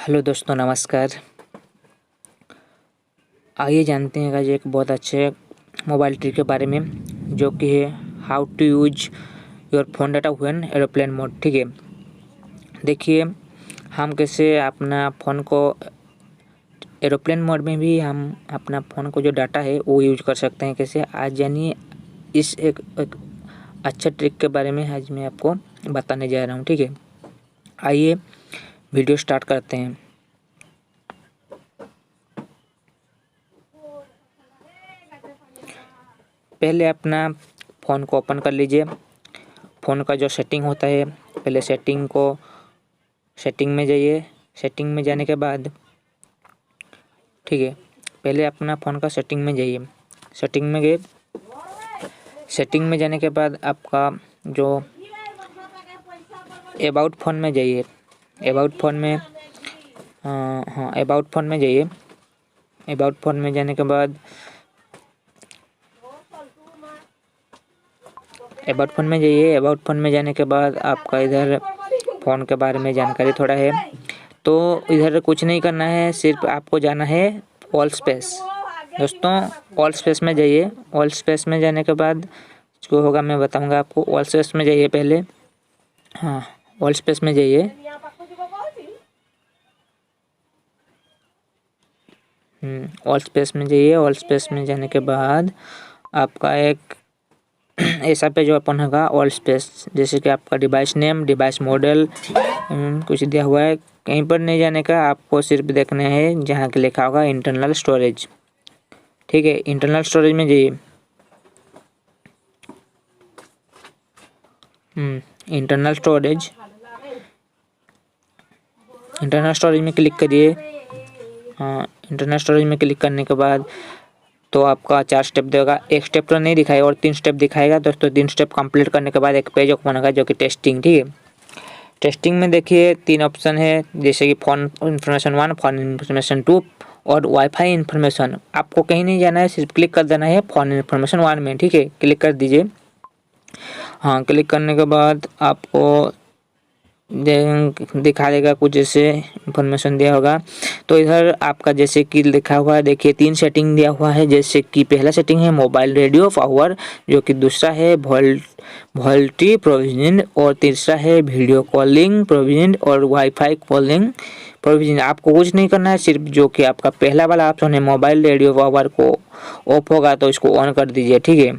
Hello दोस्तों, नमस्कार। आइए जानते हैं आज एक बहुत अच्छे मोबाइल ट्रिक के बारे में, जो कि है how to use your phone data when aeroplane mode. ठीक है, देखिए हम कैसे अपना फ़ोन को एरोप्लेन मोड में भी हम अपना फ़ोन को जो डाटा है वो यूज कर सकते हैं। कैसे, आज जानिए इस एक अच्छा ट्रिक के बारे में आज मैं आपको बताने जा रहा हूँ। ठीक है, आइए वीडियो स्टार्ट करते हैं। पहले अपना फ़ोन को ओपन कर लीजिए। फ़ोन का जो सेटिंग होता है, पहले सेटिंग में जाइए। सेटिंग में जाने के बाद ठीक है, पहले अपना फ़ोन का सेटिंग में जाइए। सेटिंग में गए, सेटिंग में जाने के बाद आपका जो अबाउट फ़ोन में जाइए। अबाउट फ़ोन में अबाउट फ़ोन में जाइए। अबाउट फ़ोन में जाने के बाद अबाउट फ़ोन में जाइए। अबाउट फ़ोन में जाने के बाद आपका इधर फ़ोन के बारे में जानकारी थोड़ा है, तो इधर कुछ नहीं करना है, सिर्फ आपको जाना है ऑल स्पेस। दोस्तों, ऑल स्पेस में जाइए। ऑल स्पेस में जाने के बाद जो होगा मैं बताऊंगा आपको। ऑल स्पेस में जाइए पहले। ऑल स्पेस में जाइए। ऑल स्पेस में जाइए। ऑल स्पेस में जाने के बाद आपका एक ऐसा पेज ओपन होगा, ऑल स्पेस। जैसे कि आपका डिवाइस नेम, डिवाइस मॉडल कुछ दिया हुआ है। कहीं पर नहीं जाने का, आपको सिर्फ देखना है जहाँ के लिखा होगा इंटरनल स्टोरेज। ठीक है, इंटरनल स्टोरेज में जाइए। इंटरनल स्टोरेज में क्लिक करिए। इंटरनल स्टोरेज में क्लिक करने के बाद तो आपका 4 स्टेप देगा। एक स्टेप तो नहीं दिखाएगा और 3 स्टेप दिखाएगा। दोस्तों, 3 स्टेप कंप्लीट करने के बाद एक पेज ओपन होगा जो कि टेस्टिंग। ठीक है, टेस्टिंग में देखिए 3 ऑप्शन है, जैसे कि फ़ोन इन्फॉर्मेशन 1, फ़ोन इन्फॉर्मेशन 2 और वाईफाई इन्फॉर्मेशन। आपको कहीं नहीं जाना है, सिर्फ क्लिक कर देना है फ़ोन इन्फॉर्मेशन 1 में। ठीक है, क्लिक कर दीजिए। क्लिक करने के बाद आपको दिखा देगा कुछ ऐसे इन्फॉर्मेशन दिया होगा। तो इधर आपका जैसे कि लिखा हुआ है, देखिए 3 सेटिंग दिया हुआ है। जैसे कि पहला सेटिंग है मोबाइल रेडियो पावर, जो कि दूसरा है वोल्टी प्रोविजन और तीसरा है वीडियो कॉलिंग प्रोविजन और वाईफाई कॉलिंग प्रोविजन। आपको कुछ नहीं करना है, सिर्फ जो कि आपका पहला वाला ऑप्शन है मोबाइल रेडियो पावर को ऑफ होगा तो इसको ऑन कर दीजिए। ठीक है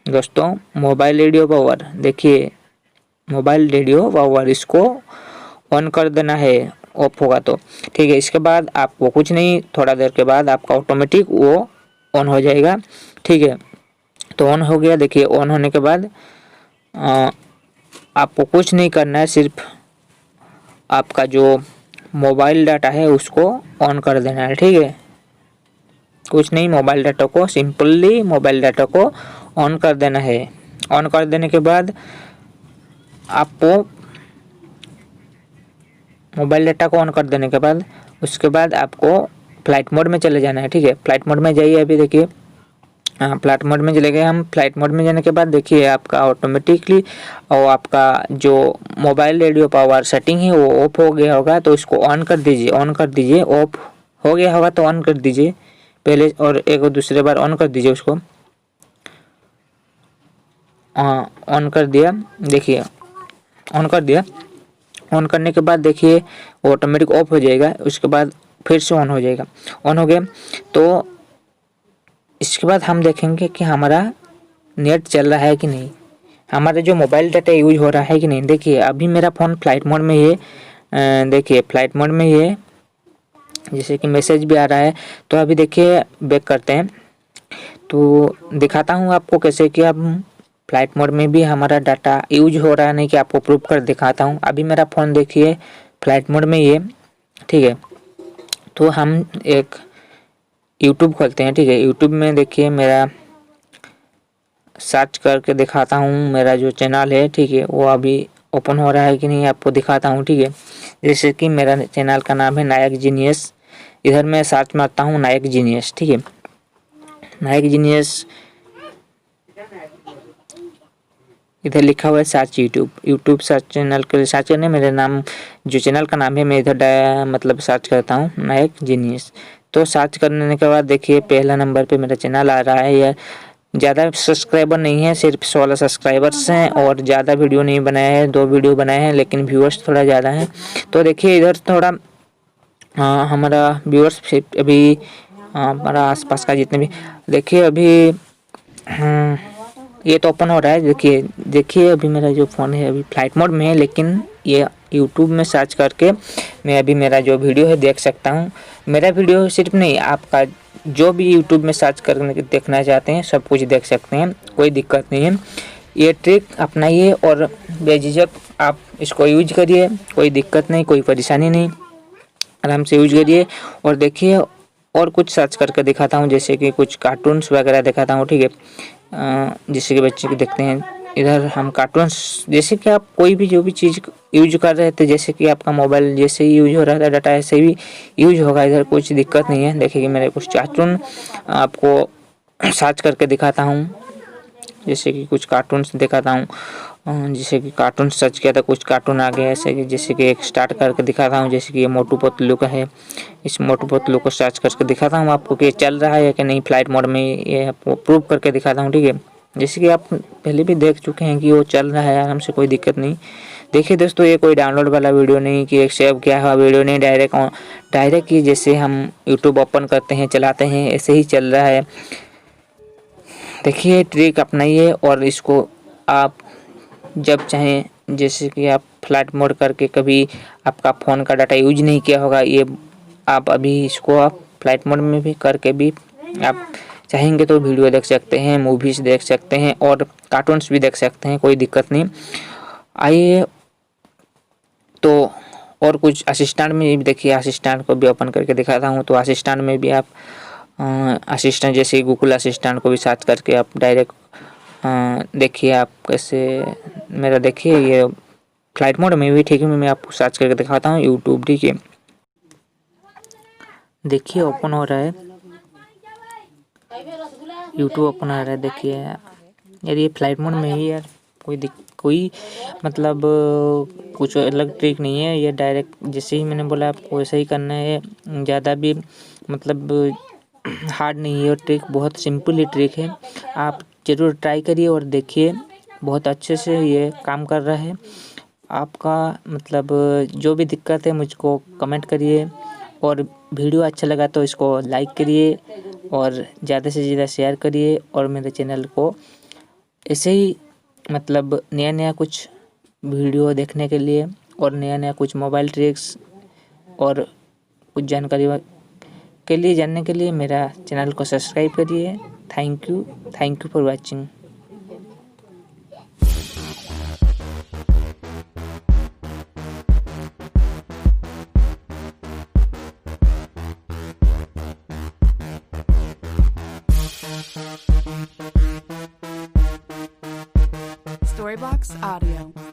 दोस्तों, मोबाइल रेडियो पावर, देखिए मोबाइल रेडियो पावर इसको ऑन कर देना है, ऑफ होगा तो। ठीक है, इसके बाद आपको कुछ नहीं, थोड़ा देर के बाद आपका ऑटोमेटिक वो ऑन हो जाएगा। ठीक है, तो ऑन हो गया। देखिए ऑन होने के बाद आपको कुछ नहीं करना है, सिर्फ आपका जो मोबाइल डाटा है उसको ऑन कर देना है। ठीक है, कुछ नहीं, मोबाइल डाटा को सिंपली मोबाइल डाटा को ऑन कर देना है। ऑन कर देने के बाद आपको मोबाइल डाटा को ऑन कर देने के बाद उसके बाद आपको फ्लाइट मोड में चले जाना है। ठीक है, फ्लाइट मोड में जाइए। अभी देखिए फ्लाइट मोड में चले गए हम। फ्लाइट मोड में जाने के बाद देखिए आपका ऑटोमेटिकली और आपका जो मोबाइल रेडियो पावर सेटिंग है वो ऑफ हो गया होगा, तो इसको ऑन कर दीजिए। ऑन कर दीजिए, ऑफ हो गया होगा तो ऑन कर दीजिए पहले, और एक और दूसरे बार ऑन कर दीजिए उसको। ऑन कर दिया, देखिए ऑन कर दिया। ऑन करने के बाद देखिए वो ऑटोमेटिक ऑफ हो जाएगा, उसके बाद फिर से ऑन हो जाएगा। ऑन हो गया तो इसके बाद हम देखेंगे कि हमारा नेट चल रहा है कि नहीं, हमारा जो मोबाइल डाटा यूज हो रहा है कि नहीं। देखिए अभी मेरा फ़ोन फ्लाइट मोड में ही है। देखिए फ्लाइट मोड में ही है, जैसे कि मैसेज भी आ रहा है। तो अभी देखिए बैक करते हैं, तो दिखाता हूँ आपको कैसे कि अब फ्लाइट मोड में भी हमारा डाटा यूज हो रहा है नहीं, कि आपको प्रूफ कर दिखाता हूँ। अभी मेरा फ़ोन देखिए फ्लाइट मोड में ही है। ठीक है, तो हम एक यूट्यूब खोलते हैं। ठीक है, यूट्यूब में देखिए मेरा सर्च करके दिखाता हूँ मेरा जो चैनल है। ठीक है, वो अभी ओपन हो रहा है कि नहीं आपको दिखाता हूँ। ठीक है, जैसे कि मेरा चैनल का नाम है नायक जीनियस। इधर मैं सर्च मारता हूँ नायक जीनियस। ठीक है, नायक जीनियस इधर लिखा हुआ है सर्च यूट्यूब सर्च चैनल के लिए सर्च करने मेरे नाम जो चैनल का नाम है मैं इधर मतलब सर्च करता हूँ नायक जीनियस। तो सर्च करने के बाद देखिए पहला नंबर पे मेरा चैनल आ रहा है। यह ज़्यादा सब्सक्राइबर नहीं है, सिर्फ 16 सब्सक्राइबर्स हैं और ज़्यादा वीडियो नहीं बनाया है, 2 वीडियो बनाए हैं लेकिन व्यूअर्स थोड़ा ज़्यादा हैं। तो देखिए इधर थोड़ा हमारा व्यूअर्स अभी हमारा आसपास का जितने भी देखिए अभी ये तो ओपन हो रहा है। देखिए अभी मेरा जो फ़ोन है अभी फ्लाइट मोड में है, लेकिन ये यूट्यूब में सर्च करके मैं अभी मेरा जो वीडियो है देख सकता हूँ। मेरा वीडियो सिर्फ नहीं, आपका जो भी यूट्यूब में सर्च करके देखना चाहते हैं सब कुछ देख सकते हैं, कोई दिक्कत नहीं है। ये ट्रिक अपनाइए और बेझिझक आप इसको यूज करिए, कोई दिक्कत नहीं, कोई परेशानी नहीं, आराम से यूज करिए। और देखिए और कुछ सर्च करके दिखाता हूँ, जैसे कि कुछ कार्टून्स वगैरह दिखाता हूँ, ठीक है। जैसे कि बच्चे को देखते हैं इधर हम कार्टून्स, जैसे कि आप कोई भी जो भी चीज़ यूज कर रहे थे, जैसे कि आपका मोबाइल जैसे ही यूज हो रहा था डाटा ऐसे भी यूज होगा, इधर कुछ दिक्कत नहीं है। देखिए कि मेरे कुछ कार्टून आपको सर्च करके दिखाता हूँ, जैसे कि कुछ कार्टून्स दिखाता हूँ। जैसे कि कार्टून सर्च किया था, कुछ कार्टून आ गए ऐसे कि जैसे कि एक स्टार्ट करके दिखाता हूँ। जैसे कि ये मोटू पतलू का है, इस मोटू पतलू को सर्च करके दिखाता हूँ आपको कि चल रहा है कि नहीं फ्लाइट मोड में, ये आपको प्रूव करके दिखाता हूँ, ठीक है। जैसे कि आप पहले भी देख चुके हैं कि वो चल रहा है आराम से, कोई दिक्कत नहीं। देखिए दोस्तों ये कोई डाउनलोड वाला वीडियो नहीं कि एक सेव किया हुआ वीडियो नहीं, डायरेक्ट ही जैसे हम यूट्यूब ओपन करते हैं चलाते हैं ऐसे ही चल रहा है। देखिए ट्रिक अपनाइए और इसको आप जब चाहें, जैसे कि आप फ्लाइट मोड करके कभी आपका फ़ोन का डाटा यूज नहीं किया होगा, ये आप अभी इसको आप फ्लाइट मोड में भी करके भी आप चाहेंगे तो वीडियो देख सकते हैं, मूवीज़ देख सकते हैं और कार्टून्स भी देख सकते हैं, कोई दिक्कत नहीं। आइए तो और कुछ असिस्टेंट में भी देखिए, असिस्टेंट को भी ओपन करके दिखाता हूँ। तो असिस्टेंट में भी आप असिस्टेंट जैसे गूगल असिस्टेंट को भी सर्च करके आप डायरेक्ट देखिए आप कैसे मेरा देखिए ये फ्लाइट मोड में भी, ठीक है। मैं आपको सर्च करके दिखाता हूँ यूट्यूब, ठीक है। देखिए ओपन हो रहा है यूट्यूब, ओपन हो रहा है। देखिए यार ये फ्लाइट मोड में ही यार कोई मतलब कुछ अलग ट्रिक नहीं है, ये डायरेक्ट जैसे ही मैंने बोला आपको वैसे ही करना है, ज़्यादा भी मतलब हार्ड नहीं है और ट्रिक बहुत सिंपल ही ट्रिक है। आप ज़रूर ट्राई करिए और देखिए बहुत अच्छे से ये काम कर रहा है। आपका मतलब जो भी दिक्कत है मुझको कमेंट करिए और वीडियो अच्छा लगा तो इसको लाइक करिए और ज़्यादा से ज़्यादा शेयर करिए और मेरे चैनल को ऐसे ही मतलब नया कुछ वीडियो देखने के लिए और नया कुछ मोबाइल ट्रिक्स और कुछ जानकारी के लिए जानने के लिए मेरा चैनल को सब्सक्राइब करिए। Thank you for watching. Storybox Audio.